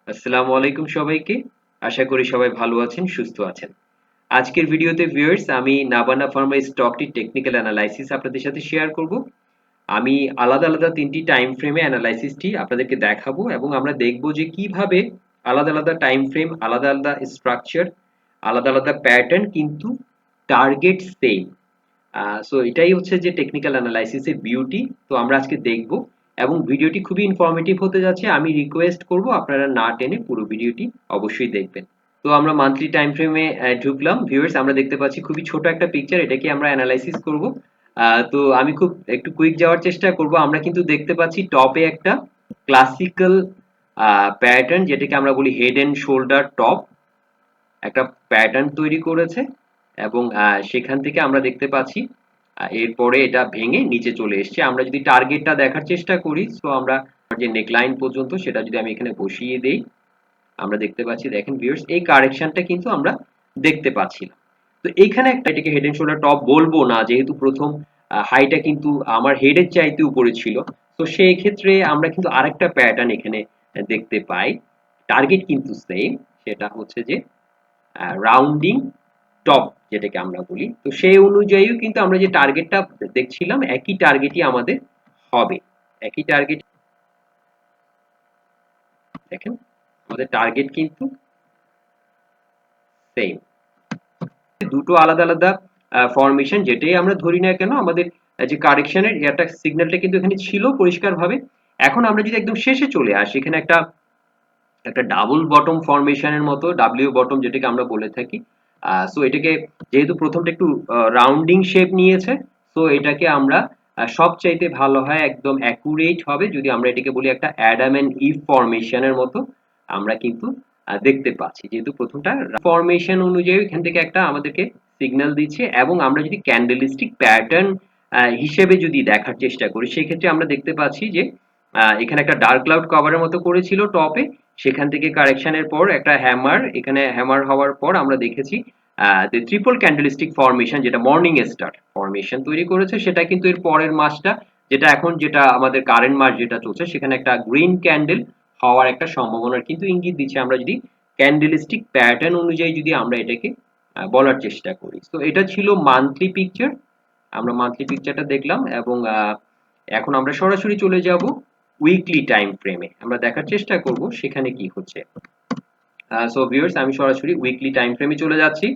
আসসালামু আলাইকুম সবাইকে। আশা করি সবাই ভালো আছেন, সুস্থ আছেন। আজকের ভিডিওতে ভিউয়ার্স আমি নাবানা ফার্মা স্টকটির টেকনিক্যাল অ্যানালাইসিস আপনাদের সাথে শেয়ার করব। আমি আলাদা আলাদা ৩টি টাইম ফ্রেমে অ্যানালাইসিসটি আপনাদেরকে দেখাবো এবং আমরা দেখব যে কিভাবে আলাদা আলাদা টাইম ফ্রেম, আলাদা আলাদা স্ট্রাকচার, আলাদা আলাদা প্যাটার্ন কিন্তু টার্গেট সেম। সো এটাই হচ্ছে যে টেকনিক্যাল অ্যানালাইসিসের বিউটি। তো আমরা আজকে দেখব এবং ভিডিওটি খুবই ইনফরমেটিভ হতে যাচ্ছে। আমি রিকোয়েস্ট করব আপনারা না টেনে পুরো ভিডিওটি অবশ্যই দেখবেন। তো আমরা মান্থলি টাইম ফ্রেমে ঢুকলাম। ভিউয়ার্স আমরা দেখতে পাচ্ছি খুবই ছোট একটা পিকচার, এটাকে আমরা অ্যানালাইসিস করব। তো আমি খুব একটু কুইক যাওয়ার চেষ্টা করব। আমরা কিন্তু দেখতে পাচ্ছি টপে একটা ক্লাসিক্যাল প্যাটার্ন, যেটাকে আমরা বলি হেড এন্ড শোল্ডার টপ, একটা প্যাটার্ন তৈরি করেছে এবং সেখান থেকে আমরা দেখতে পাচ্ছি এরপরে এটা ভেঙে নিচে চলে এসছে। আমরা যদি টার্গেটটা দেখার চেষ্টা করি, সো আমরা যে নেকলাইন পর্যন্ত সেটা যদি আমি এখানে বসিয়ে দেই, আমরা দেখতে পাচ্ছি, দেখেন ভিউয়ার্স, এই কারেকশনটা কিন্তু আমরা দেখতে পাচ্ছি না। তো এখানে একটা, এটাকে হেড এন্ড শোল্ডার টপ বলবো না, যেহেতু প্রথম হাইটা কিন্তু আমার হেডের চাইতে উপরে ছিল। তো সেই ক্ষেত্রে আমরা কিন্তু আরেকটা প্যাটার্ন এখানে দেখতে পাই। টার্গেট কিন্তু সেম, সেটা হচ্ছে যে রাউন্ডিং টপ, যেটাকে আমরা বলি। তো সেই অনুযায়ীও কিন্তু আমরা যে টার্গেটটা দেখছিলাম, একই টার্গেটই আমাদের হবে। একই টার্গেট, দেখেন আমাদের টার্গেট কিন্তু সেম। দুটো আলাদা আলাদা ফরমেশন, যেটাই আমরা ধরি না কেন, আমাদের যে কারেকশনের একটা সিগন্যালটা কিন্তু এখানে ছিল পরিষ্কারভাবে। এখন আমরা যদি একদম শেষে চলে আসি, এখানে একটা একটা ডাবল বটম ফরমেশনের মতো, ডাব্লিউ বটম যেটাকে আমরা বলে থাকি। সো এটাকে, যেহেতু প্রথমটা একটু রাউন্ডিং শেপ নিয়েছে, সো এটাকে আমরা সবচাইতে ভালো হয়, একদম অ্যাকুরেট হবে যদি আমরা এটাকে বলি একটা অ্যাডাম এন্ড ইভ ফরমেশনের মতো আমরা কিন্তু দেখতে পাচ্ছি। যেহেতু প্রথমটা ফরমেশন অনুযায়ী এখান থেকে একটা আমাদেরকে সিগন্যাল দিচ্ছে, এবং আমরা যদি ক্যান্ডেলিস্টিক প্যাটার্ন হিসেবে যদি দেখার চেষ্টা করি, সেক্ষেত্রে আমরা দেখতে পাচ্ছি যে এখানে একটা ডার্ক ক্লাউড কভারের মতো করেছিল টপে, সেখান থেকে কারেকশনের পর একটা হ্যামার, এখানে হ্যামার হওয়ার পর আমরা দেখেছি যে ট্রিপল ক্যান্ডেলিস্টিক ফরমেশন, যেটা মর্নিং স্টার ফরমেশন তৈরি করেছে। সেটা কিন্তু এর পরের মাসটা, যেটা এখন যেটা আমাদের কারেন্ট মাস যেটা চলছে, সেখানে একটা গ্রিন ক্যান্ডেল হওয়ার একটা সম্ভাবনার কিন্তু ইঙ্গিত দিচ্ছে, আমরা যদি ক্যান্ডেলিস্টিক প্যাটার্ন অনুযায়ী যদি আমরা এটাকে বলার চেষ্টা করি। তো এটা ছিল মান্থলি পিকচার। আমরা মান্থলি পিকচারটা দেখলাম এবং এখন আমরা সরাসরি চলে যাব উইকলি টাইম ফ্রেমে, আমরা দেখার চেষ্টা করব সেখানে কি হচ্ছে। সো ভিউয়ার্স, আমি সরাসরি উইকলি টাইম ফ্রেমে চলে যাচ্ছি।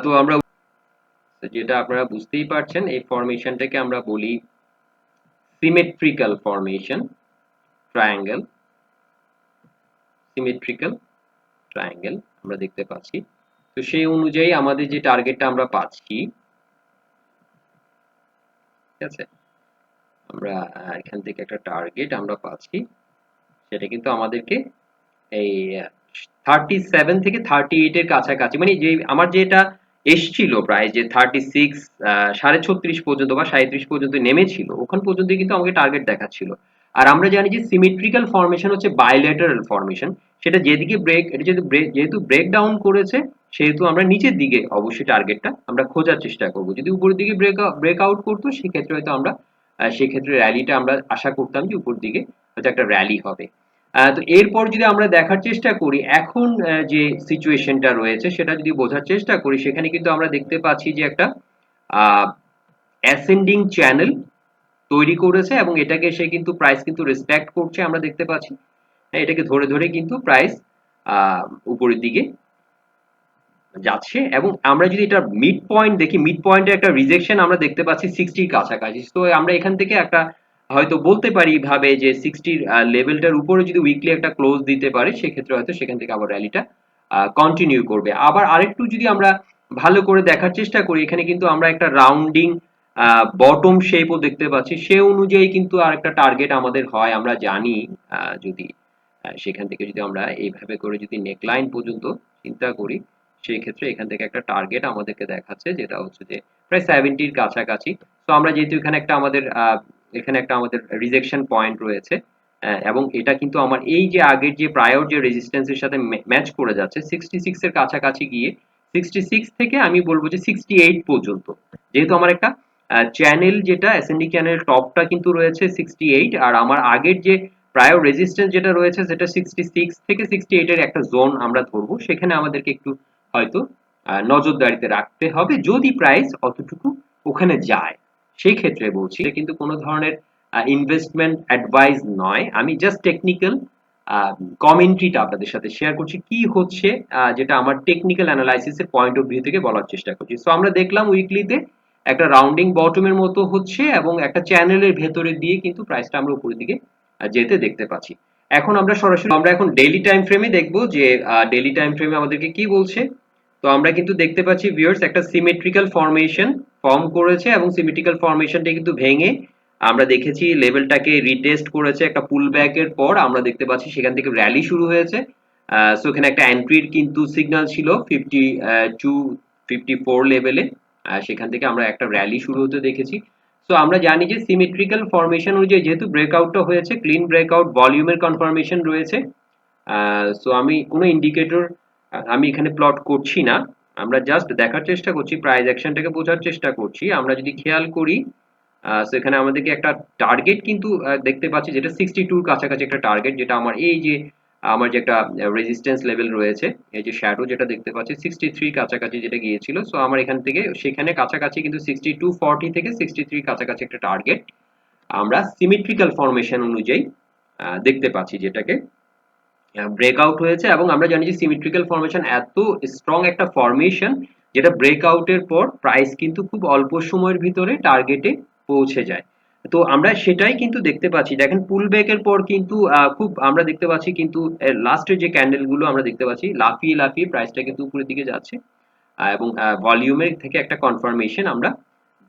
তো আমরা যেটা আপনারা বুঝতেই পারছেন, এই ফরমেশনটাকে আমরা বলি symmetrical formation, triangle, symmetrical triangle আমরা দেখতে পাচ্ছি। তো সেই অনুযায়ী আমাদের যে টার্গেটটা আমরা পাচ্ছি, ঠিক আছে, আমরা এখান থেকে একটা টার্গেট আমরা পাচ্ছি, সেটা কিন্তু আমাদেরকে এই 37 থেকে 38 এর কাছাকাছি, মানে যে আমার যেটা এসছিল প্রায় যে 36, 36.5 পর্যন্ত বা 37 পর্যন্ত নেমেছিল, ওখান পর্যন্ত কিন্তু আমাকে টার্গেট দেখাচ্ছিল। আর আমরা জানি যে সিমেট্রিক্যাল ফরমেশন হচ্ছে বাইলেটারাল ফরমেশন, সেটা যেদিকে ব্রেক, এটা যেহেতু ব্রেক ডাউন করেছে, সেহেতু আমরা নিচের দিকে অবশ্যই টার্গেটটা আমরা খোঁজার চেষ্টা করব। যদি উপরের দিকে ব্রেক আউট করতো, সেক্ষেত্রে হয়তো আমরা সেক্ষেত্রে র্যালিটা আমরা আশা করতাম যে উপর দিকে হয়তো একটা র্যালি হবে। তো এরপর যদি আমরা দেখার চেষ্টা করি এখন যে সিচুয়েশনটা রয়েছে, সেটা যদি বোঝার চেষ্টা করি, সেখানে কিন্তু আমরা দেখতে পাচ্ছি যে একটা অ্যাসেন্ডিং চ্যানেল তৈরি করেছে এবং এটাকে সে কিন্তু প্রাইস কিন্তু রেসপেক্ট করছে, আমরা দেখতে পাচ্ছি। হ্যাঁ, এটাকে ধরে ধরে কিন্তু প্রাইস উপরের দিকে যাচ্ছে। এবং আমরা যদি এটা মিড পয়েন্ট দেখি, মিড পয়েন্টে একটা রিজেকশন আমরা দেখতে পাচ্ছি 60 কাছাকাছি। তো আমরা এখান থেকে একটা হয়তো বলতে পারি ভাবে যে 60 লেভেলটার উপরে যদি উইকলি একটা ক্লোজ দিতে পারে, সেক্ষেত্রে হয়তো সেখান থেকে আবার র্যালিটা কন্টিনিউ করবে। আবার আরেকটু যদি আমরা ভালো করে দেখার চেষ্টা করি, এখানে কিন্তু আমরা একটা রাউন্ডিং বটম শেপও দেখতে পাচ্ছি। সে অনুযায়ী কিন্তু আরেকটা টার্গেট আমাদের হয়, আমরা জানি। যদি সেখান থেকে যদি আমরা এইভাবে করে যদি নেকলাইন পর্যন্ত চিন্তা করি, সেই ক্ষেত্রে এখান থেকে একটা টার্গেট আমাদেরকে দেখাচ্ছে, যেটা হচ্ছে যে প্রায় 70 কাছাকাছি। তো আমরা যেহেতু এখানে একটা আমাদের রিজেকশন পয়েন্ট রয়েছে, এবং এটা কিন্তু আমার এই যে আগের যে প্রায়র যে রেজিস্ট্যান্সের সাথে ম্যাচ করে যাচ্ছে 66 এর কাছাকাছি গিয়ে, 66 থেকে আমি বলবো যে 68 পর্যন্ত, যেহেতু আমার একটা চ্যানেল, যেটা অ্যাসেন্ডিং চ্যানেল টপটা কিন্তু রয়েছে 68, আর আমার আগের যে প্রায় রেজিস্ট্যান্স যেটা রয়েছে সেটা 66 থেকে 68 এর একটা জোন আমরা ধরবো, সেখানে আমাদেরকে একটু হয়তো নজরদারিতে রাখতে হবে যদি প্রাইস অতটুকু ওখানে যায়। সেই ক্ষেত্রে বলছি এটা কিন্তু কোনো ধরনের ইনভেস্টমেন্ট অ্যাডভাইস নয়, আমি জাস্ট টেকনিক্যাল কমেন্ট্রিটা আপনাদের সাথে শেয়ার করছি কি হচ্ছে, যেটা আমার টেকনিক্যাল অ্যানালাইসিসের পয়েন্ট অফ ভিউ থেকে বলার চেষ্টা করছি। সো আমরা দেখলাম উইকলিতে একটা রাউন্ডিং বটমের মতো হচ্ছে এবং একটা চ্যানেলের ভেতরে দিয়ে কিন্তু প্রাইসটা আমরা উপরের দিকে যেতে দেখতে পাচ্ছি। এখন আমরা এখন ডেইলি টাইম ফ্রেমে দেখবো যে ডেইলি টাইম ফ্রেমে আমাদেরকে কি বলছে। তো আমরা কিন্তু দেখতে পাচ্ছি ভিউয়ার্স একটা সিমেট্রিক্যাল ফরমেশন ফর্ম করেছে এবং সিমেট্রিক্যাল ফরমেশনটা কিন্তু ভেঙে আমরা দেখেছি লেভেলটাকে রিটেস্ট করেছে একটা পুল ব্যাকের পর, আমরা দেখতে পাচ্ছি সেখান থেকে র্যালি শুরু হয়েছে। সো এখানে একটা এন্ট্রির কিন্তু সিগন্যাল ছিল 52 54 লেভেলে, সেখান থেকে আমরা একটা র্যালি শুরু হতে দেখেছি। সো আমরা জানি যে সিমেট্রিক্যাল ফরমেশন অনুযায়ী যেহেতু ব্রেকআউটটা হয়েছে, ক্লিন ব্রেকআউট, ভলিউমের কনফার্মেশন রয়েছে। সো আমি কোনো ইন্ডিকেটর আমি এখানে প্লট করছি না, আমরা জাস্ট দেখার চেষ্টা করছি, প্রাইস অ্যাকশনটাকে বোঝার চেষ্টা করছি। আমরা যদি খেয়াল করি সো এখানে আমাদেরকে একটা টার্গেট কিন্তু দেখতে পাচ্ছি যেটা 62 এর কাছাকাছি একটা টার্গেট, যেটা আমার এই যে আমার যে একটা রেজিস্ট্যান্স লেভেল রয়েছে, এই যে শ্যাডো যেটা দেখতে পাচ্ছি 63 কাছাকাছি যেটা গিয়েছিল। সো আমার এখান থেকে সেখানে কাছাকাছি কিন্তু 6240 থেকে 63 কাছাকাছি একটা টার্গেট আমরা সিমেট্রিক্যাল ফরমেশন অনুযায়ী দেখতে পাচ্ছি, যেটাকে ব্রেকআউট হয়েছে। এবং আমরা জানি যে সিমেট্রিক্যাল ফরমেশন এত স্ট্রং একটা ফরমেশন যেটা ব্রেকআউটের পর প্রাইস কিন্তু খুব অল্প সময়ের ভিতরে টার্গেটে পৌঁছে যায়। তো আমরা সেটাই কিন্তু দেখতে পাচ্ছি, দেখেন পুল ব্যাকের পর কিন্তু খুব আমরা দেখতে পাচ্ছি কিন্তু লাস্টের যে ক্যান্ডেল গুলো আমরা দেখতে পাচ্ছি লাফিয়ে লাফিয়ে প্রাইসটা কিন্তু উপরের দিকে যাচ্ছে, এবং ভলিউমের থেকে একটা কনফার্মেশন আমরা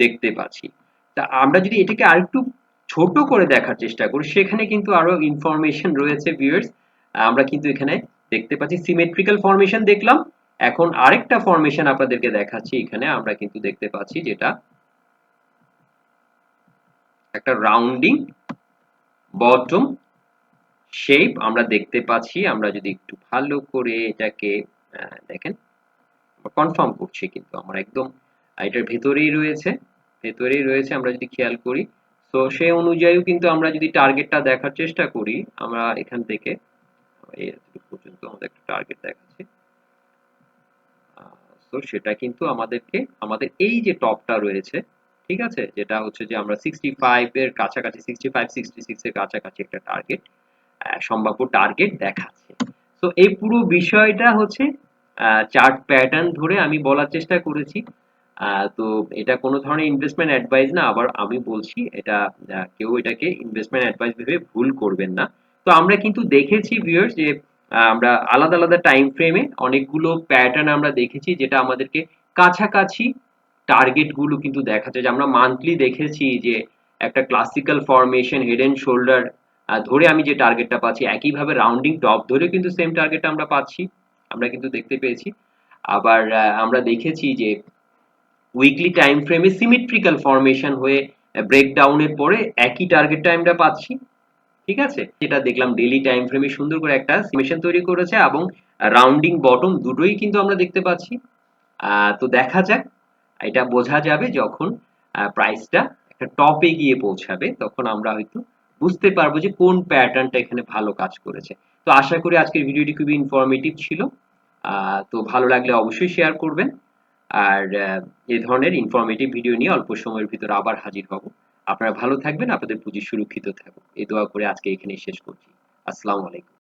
দেখতে পাচ্ছি। তা আমরা যদি এটাকে আরেকটু ছোট করে দেখার চেষ্টা করি, সেখানে কিন্তু আরো ইনফরমেশন রয়েছে ভিউয়ার্স। আমরা কিন্তু এখানে দেখতে পাচ্ছি সিমেট্রিক্যাল ফরমেশন দেখলাম, এখন আরেকটা ফরমেশন আপনাদেরকে দেখাচ্ছি। এখানে আমরা কিন্তু দেখতে পাচ্ছি যেটা একটা রাউন্ডিং বটম শেপ আমরা দেখতে পাচ্ছি। আমরা যদি একটু ভালো করে এটাকে দেখেন, কনফার্ম করছি কিন্তু আমরা একদম এটার ভেতরেই রয়েছে আমরা যদি খেয়াল করি। তো সেই অনুযায়ী কিন্তু আমরা যদি টার্গেটটা দেখার চেষ্টা করি, আমরা এখান থেকে এই পর্যন্ত আমাদের একটা টার্গেট দেখাচ্ছে। তো সেটা কিন্তু আমাদেরকে আমাদের এই যে টপটা রয়েছে, ঠিক আছে, যেটা হচ্ছে যে আমরা 65 এর কাছাকাছি 65 66 এর কাছাকাছি একটা টার্গেট সম্ভাব্য টার্গেট দেখাচ্ছে। তো এই পুরো বিষয়টা হচ্ছে চার্ট প্যাটার্ন ধরে আমি বলার চেষ্টা করেছি। তো এটা কোনো ধরনের ইনভেস্টমেন্ট অ্যাডভাইস না, আবার আমি বলছি এটা কেউ এটাকে ইনভেস্টমেন্ট অ্যাডভাইস ভেবে ভুল করবেন না। তো আমরা কিন্তু দেখেছি ভিউয়ার্স যে আমরা আলাদা আলাদা টাইম ফ্রেমে অনেকগুলো প্যাটার্ন আমরা দেখেছি যেটা আমাদেরকে কাছাকাছি টার্গেট গুলো কিন্তু দেখাচ্ছে। যে আমরা মান্থলি দেখেছি যে একটা classical formation head and shoulder ধরে আমি যে টার্গেটটা পাচ্ছি, একইভাবে রাউন্ডিং টপ ধরে কিন্তু সেম টার্গেটটা আমরা পাচ্ছি, আমরা কিন্তু দেখতে পেয়েছি। আবার আমরা দেখেছি যে উইকলি টাইম ফ্রেমে সিমেট্রিক্যাল ফরমেশন হয়ে ব্রেকডাউনের পরে একই টার্গেটটা আমরা পাচ্ছি, ঠিক আছে। যেটা দেখলাম ডেইলি টাইম ফ্রেমে সুন্দর করে একটা সিমেশন তৈরি করেছে এবং রাউন্ডিং বটম দুটোই কিন্তু আমরা দেখতে পাচ্ছি। তো দেখা যাক, এটা বোঝা যাবে যখন প্রাইসটা একটা টপে গিয়ে পৌঁছাবে, তখন আমরা হয়তো বুঝতে পারবো যে কোন প্যাটার্নটা এখানে ভালো কাজ করেছে। তো আশা করি আজকের ভিডিওটি খুবই ইনফরমেটিভ ছিল। তো ভালো লাগলে অবশ্যই শেয়ার করবেন। আর এই ধরনের ইনফরমেটিভ ভিডিও নিয়ে অল্প সময়ের ভিতরে আবার হাজির হব। আপনারা ভালো থাকবেন, আপনাদের পুঁজি সুরক্ষিত থাকুক এই দোয়া করে আজকে এখানেই শেষ করছি। আসসালামু আলাইকুম।